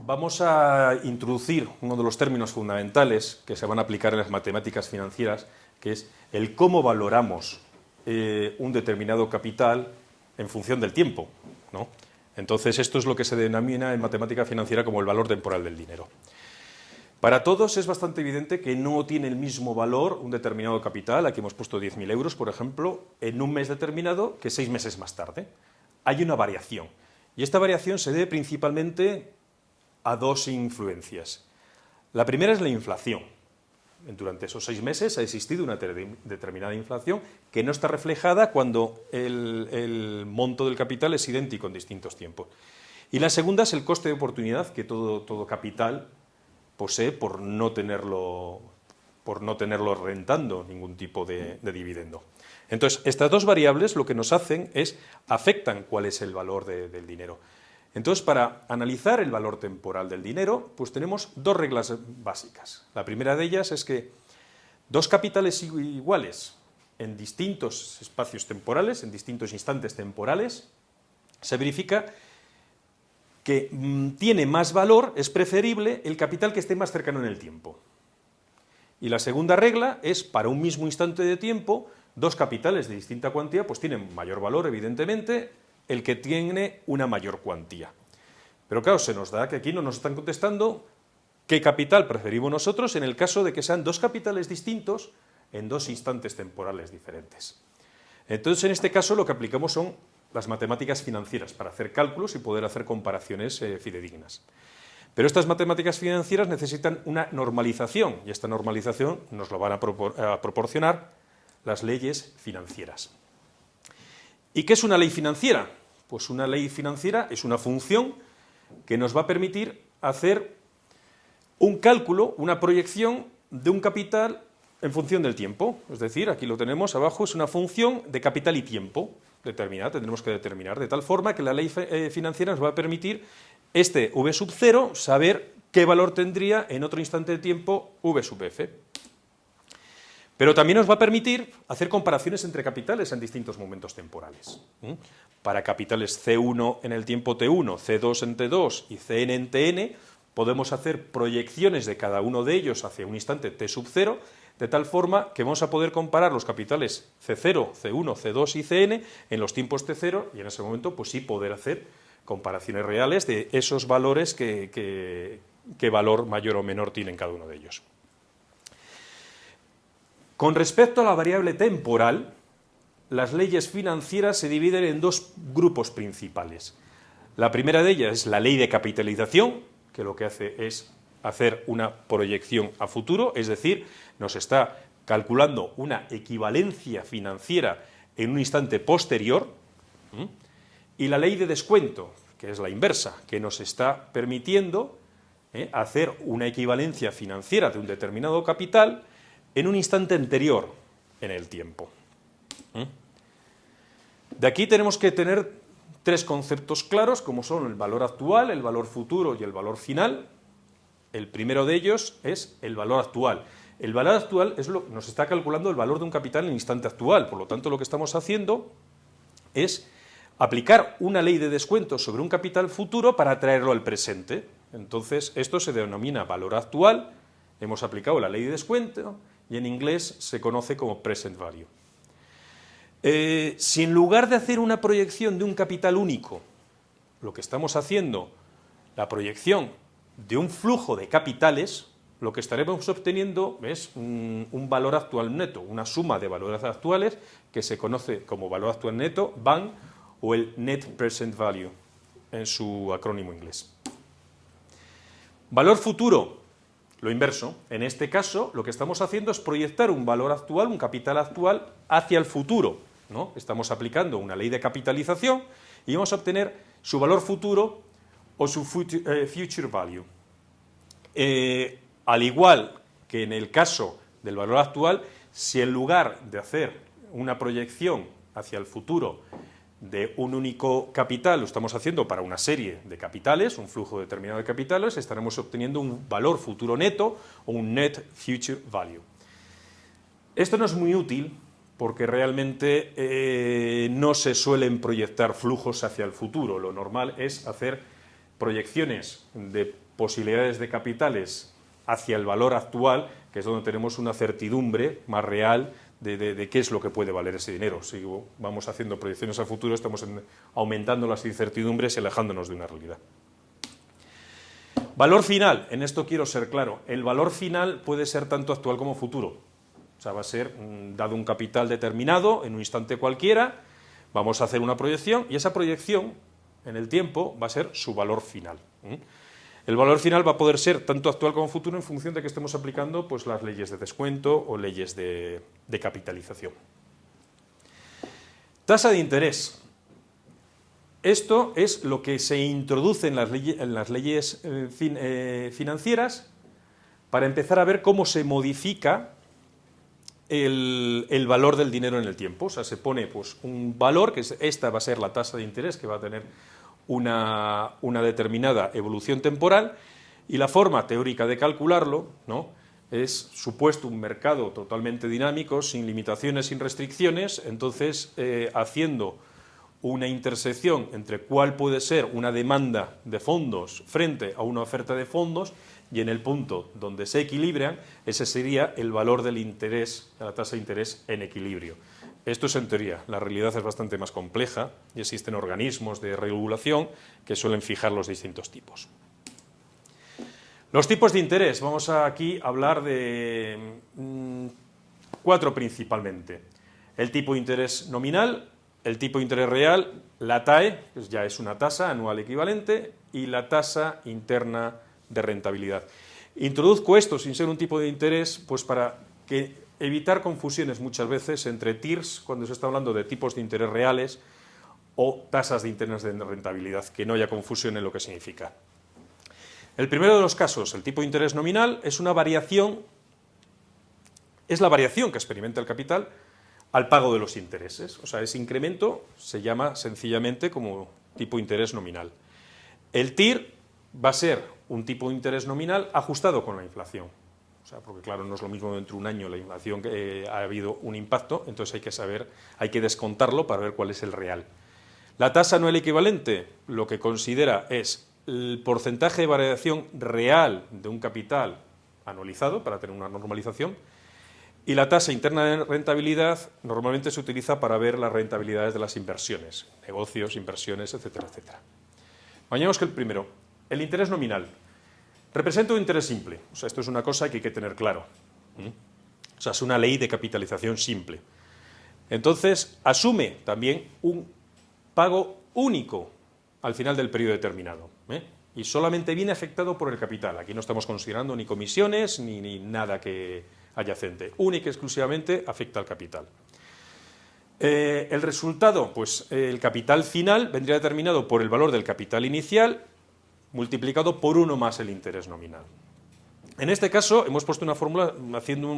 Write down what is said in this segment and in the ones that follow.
Vamos a introducir uno de los términos fundamentales que se van a aplicar en las matemáticas financieras, que es el cómo valoramos un determinado capital en función del tiempo, ¿no? Entonces, esto es lo que se denomina en matemática financiera como el valor temporal del dinero. Para todos es bastante evidente que no tiene el mismo valor un determinado capital, aquí hemos puesto 10.000 euros, por ejemplo, en un mes determinado que 6 meses más tarde. Hay una variación, y esta variación se debe principalmente a dos influencias. La primera es la inflación. Durante esos 6 meses ha existido una determinada inflación que no está reflejada cuando el monto del capital es idéntico en distintos tiempos. Y la segunda es el coste de oportunidad que todo capital posee por no tenerlo rentando ningún tipo de dividendo. Entonces, estas dos variables lo que nos hacen es afectan cuál es el valor del dinero. Entonces, para analizar el valor temporal del dinero, pues tenemos dos reglas básicas. La primera de ellas es que dos capitales iguales en distintos espacios temporales, en distintos instantes temporales, se verifica que tiene más valor, es preferible el capital que esté más cercano en el tiempo. Y la segunda regla es, para un mismo instante de tiempo, dos capitales de distinta cuantía, pues tienen mayor valor, evidentemente, el que tiene una mayor cuantía. Pero claro, se nos da que aquí no nos están contestando qué capital preferimos nosotros en el caso de que sean dos capitales distintos en dos instantes temporales diferentes. Entonces, en este caso, lo que aplicamos son las matemáticas financieras para hacer cálculos y poder hacer comparaciones fidedignas. Pero estas matemáticas financieras necesitan una normalización, y esta normalización nos lo van a proporcionar las leyes financieras. ¿Y qué es una ley financiera? Pues una ley financiera es una función que nos va a permitir hacer un cálculo, una proyección de un capital en función del tiempo. Es decir, aquí lo tenemos abajo, es una función de capital y tiempo determinada, tendremos que determinar, de tal forma que la ley financiera nos va a permitir este V sub 0, saber qué valor tendría en otro instante de tiempo V sub f. Pero también nos va a permitir hacer comparaciones entre capitales en distintos momentos temporales. Para capitales C1 en el tiempo T1, C2 en T2 y Cn en Tn, podemos hacer proyecciones de cada uno de ellos hacia un instante T sub 0, de tal forma que vamos a poder comparar los capitales C0, C1, C2 y Cn en los tiempos T0 y en ese momento pues sí poder hacer comparaciones reales de esos valores qué valor mayor o menor tienen cada uno de ellos. Con respecto a la variable temporal, las leyes financieras se dividen en dos grupos principales. La primera de ellas es la ley de capitalización, que lo que hace es hacer una proyección a futuro, es decir, nos está calculando una equivalencia financiera en un instante posterior, y la ley de descuento, que es la inversa, que nos está permitiendo hacer una equivalencia financiera de un determinado capital en un instante anterior en el tiempo. De aquí tenemos que tener tres conceptos claros, como son el valor actual, el valor futuro y el valor final. El primero de ellos es el valor actual. El valor actual nos está calculando el valor de un capital en el instante actual, por lo tanto lo que estamos haciendo es aplicar una ley de descuento sobre un capital futuro para traerlo al presente. Entonces, esto se denomina valor actual, hemos aplicado la ley de descuento, y en inglés se conoce como present value. Si en lugar de hacer una proyección de un capital único, lo que estamos haciendo, la proyección de un flujo de capitales, lo que estaremos obteniendo es un valor actual neto, una suma de valores actuales que se conoce como valor actual neto, VAN, o el Net Present Value, en su acrónimo inglés. Valor futuro, lo inverso. En este caso, lo que estamos haciendo es proyectar un valor actual, un capital actual, hacia el futuro, ¿no? Estamos aplicando una ley de capitalización y vamos a obtener su valor futuro o su future value. Al igual que en el caso del valor actual, si en lugar de hacer una proyección hacia el futuro de un único capital, lo estamos haciendo para una serie de capitales, un flujo determinado de capitales, estaremos obteniendo un valor futuro neto o un net future value. Esto no es muy útil porque realmente no se suelen proyectar flujos hacia el futuro, lo normal es hacer proyecciones de posibilidades de capitales hacia el valor actual, que es donde tenemos una certidumbre más real de qué es lo que puede valer ese dinero. Si vamos haciendo proyecciones al futuro, estamos aumentando las incertidumbres y alejándonos de una realidad. Valor final, en esto quiero ser claro, el valor final puede ser tanto actual como futuro. O sea, va a ser dado un capital determinado en un instante cualquiera, vamos a hacer una proyección y esa proyección en el tiempo va a ser su valor final. El valor final va a poder ser tanto actual como futuro en función de que estemos aplicando pues, las leyes de descuento o leyes de capitalización. Tasa de interés. Esto es lo que se introduce en las leyes financieras para empezar a ver cómo se modifica el valor del dinero en el tiempo. O sea, se pone pues, un valor, que esta va a ser la tasa de interés, que va a tener una determinada evolución temporal, y la forma teórica de calcularlo, ¿no?, es supuesto un mercado totalmente dinámico, sin limitaciones, sin restricciones, entonces haciendo una intersección entre cuál puede ser una demanda de fondos frente a una oferta de fondos, y en el punto donde se equilibran, ese sería el valor del interés, la tasa de interés en equilibrio. Esto es en teoría, la realidad es bastante más compleja y existen organismos de regulación que suelen fijar los distintos tipos. Los tipos de interés, vamos aquí a hablar de 4 principalmente. El tipo de interés nominal, el tipo de interés real, la TAE, que ya es una tasa anual equivalente, y la tasa interna de rentabilidad. Introduzco esto sin ser un tipo de interés, pues para evitar confusiones muchas veces entre TIRs, cuando se está hablando de tipos de interés reales, o tasas de interés de rentabilidad, que no haya confusión en lo que significa. El primero de los casos, el tipo de interés nominal, es una variación, es la variación que experimenta el capital al pago de los intereses. O sea, ese incremento se llama sencillamente como tipo de interés nominal. El TIR va a ser un tipo de interés nominal ajustado con la inflación. O sea, porque claro, no es lo mismo dentro de un año la inflación que ha habido un impacto, entonces hay que descontarlo para ver cuál es el real. La tasa anual equivalente lo que considera es el porcentaje de variación real de un capital anualizado para tener una normalización, y la tasa interna de rentabilidad normalmente se utiliza para ver las rentabilidades de las inversiones, negocios, inversiones, etcétera, etcétera. Vayamos que el primero, el interés nominal. Representa un interés simple, o sea, esto es una cosa que hay que tener claro. O sea, es una ley de capitalización simple. Entonces, asume también un pago único al final del periodo determinado, y solamente viene afectado por el capital. Aquí no estamos considerando ni comisiones ni nada que adyacente. Única y exclusivamente afecta al capital. El resultado, pues el capital final vendría determinado por el valor del capital inicial multiplicado por 1 más el interés nominal. En este caso hemos puesto una fórmula haciendo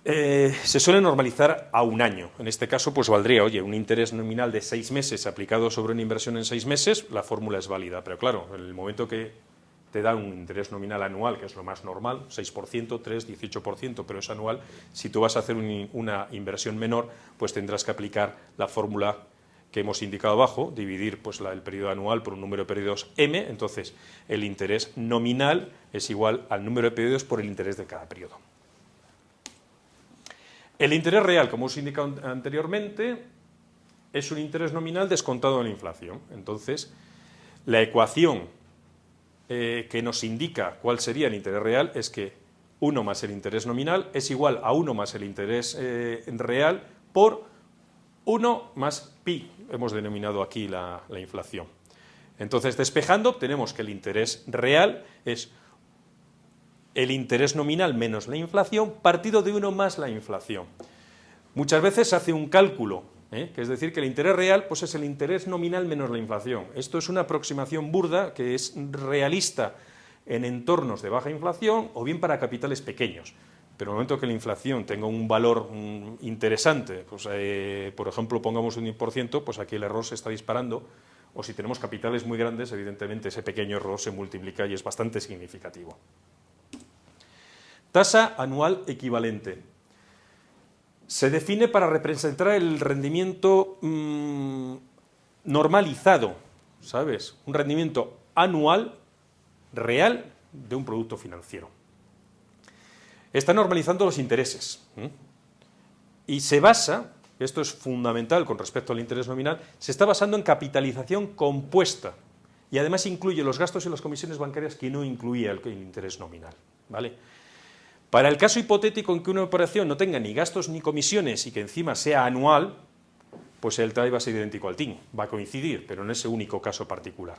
se suele normalizar a un año. En este caso pues valdría, oye, un interés nominal de 6 meses aplicado sobre una inversión en 6 meses, la fórmula es válida, pero claro, en el momento que te da un interés nominal anual, que es lo más normal, 6%, 3%, 18%, pero es anual, si tú vas a hacer una inversión menor, pues tendrás que aplicar la fórmula que hemos indicado abajo, dividir pues, el periodo anual por un número de periodos m, entonces el interés nominal es igual al número de periodos por el interés de cada periodo. El interés real, como os he indicado anteriormente, es un interés nominal descontado en la inflación. Entonces, la ecuación que nos indica cuál sería el interés real es que 1 más el interés nominal es igual a 1 más el interés real por 1 más pi, hemos denominado aquí la inflación. Entonces, despejando, obtenemos que el interés real es el interés nominal menos la inflación partido de 1 más la inflación. Muchas veces se hace un cálculo, que es decir, que el interés real pues es el interés nominal menos la inflación. Esto es una aproximación burda que es realista en entornos de baja inflación o bien para capitales pequeños. Pero en el momento que la inflación tenga un valor interesante, pues, por ejemplo, pongamos un 10%, pues aquí el error se está disparando, o si tenemos capitales muy grandes, evidentemente ese pequeño error se multiplica y es bastante significativo. Tasa anual equivalente. Se define para representar el rendimiento normalizado ¿sabes? Un rendimiento anual real de un producto financiero. Está normalizando los intereses. Y se basa, esto es fundamental con respecto al interés nominal, se está basando en capitalización compuesta. Y además incluye los gastos y las comisiones bancarias que no incluía el interés nominal, ¿vale? Para el caso hipotético en que una operación no tenga ni gastos ni comisiones y que encima sea anual, pues el TAE va a ser idéntico al TIN, va a coincidir, pero en ese único caso particular.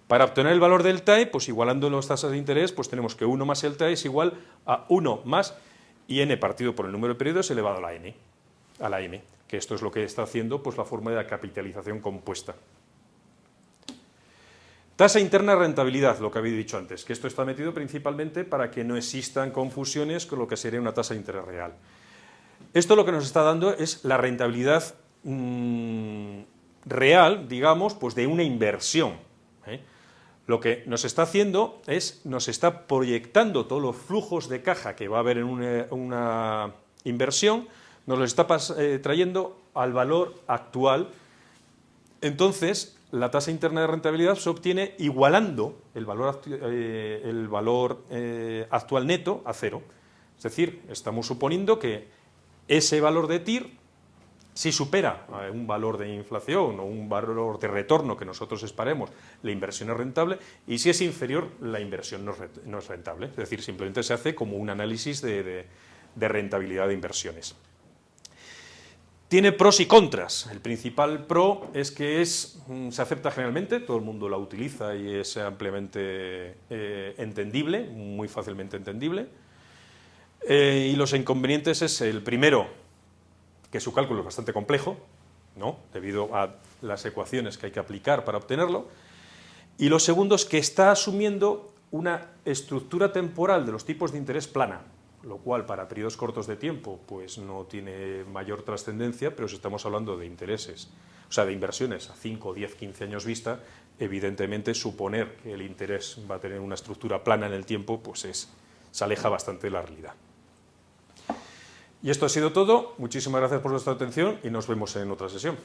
Para obtener el valor del TAE, pues igualando las tasas de interés, pues tenemos que 1 más el TAE es igual a 1 más IN partido por el número de periodos elevado a la N, que esto es lo que está haciendo pues la forma de la capitalización compuesta. Tasa interna de rentabilidad, lo que había dicho antes, que esto está metido principalmente para que no existan confusiones con lo que sería una tasa de interés real. Esto lo que nos está dando es la rentabilidad real, digamos, pues de una inversión. Lo que nos está haciendo es, nos está proyectando todos los flujos de caja que va a haber en una inversión, nos lo está trayendo al valor actual. Entonces, la tasa interna de rentabilidad se obtiene igualando el valor actual neto a cero. Es decir, estamos suponiendo que ese valor de TIR, si supera un valor de inflación o un valor de retorno que nosotros esperemos, la inversión es rentable, y si es inferior, la inversión no es rentable. Es decir, simplemente se hace como un análisis de rentabilidad de inversiones. Tiene pros y contras. El principal pro es que se acepta generalmente, todo el mundo la utiliza y es ampliamente entendible, muy fácilmente entendible. Y los inconvenientes es el primero, que su cálculo es bastante complejo, ¿no?, debido a las ecuaciones que hay que aplicar para obtenerlo. Y lo segundo es que está asumiendo una estructura temporal de los tipos de interés plana, lo cual para periodos cortos de tiempo pues no tiene mayor trascendencia, pero si estamos hablando de intereses, o sea, de inversiones a 5, 10, 15 años vista, evidentemente suponer que el interés va a tener una estructura plana en el tiempo, pues se aleja bastante de la realidad. Y esto ha sido todo. Muchísimas gracias por vuestra atención y nos vemos en otra sesión.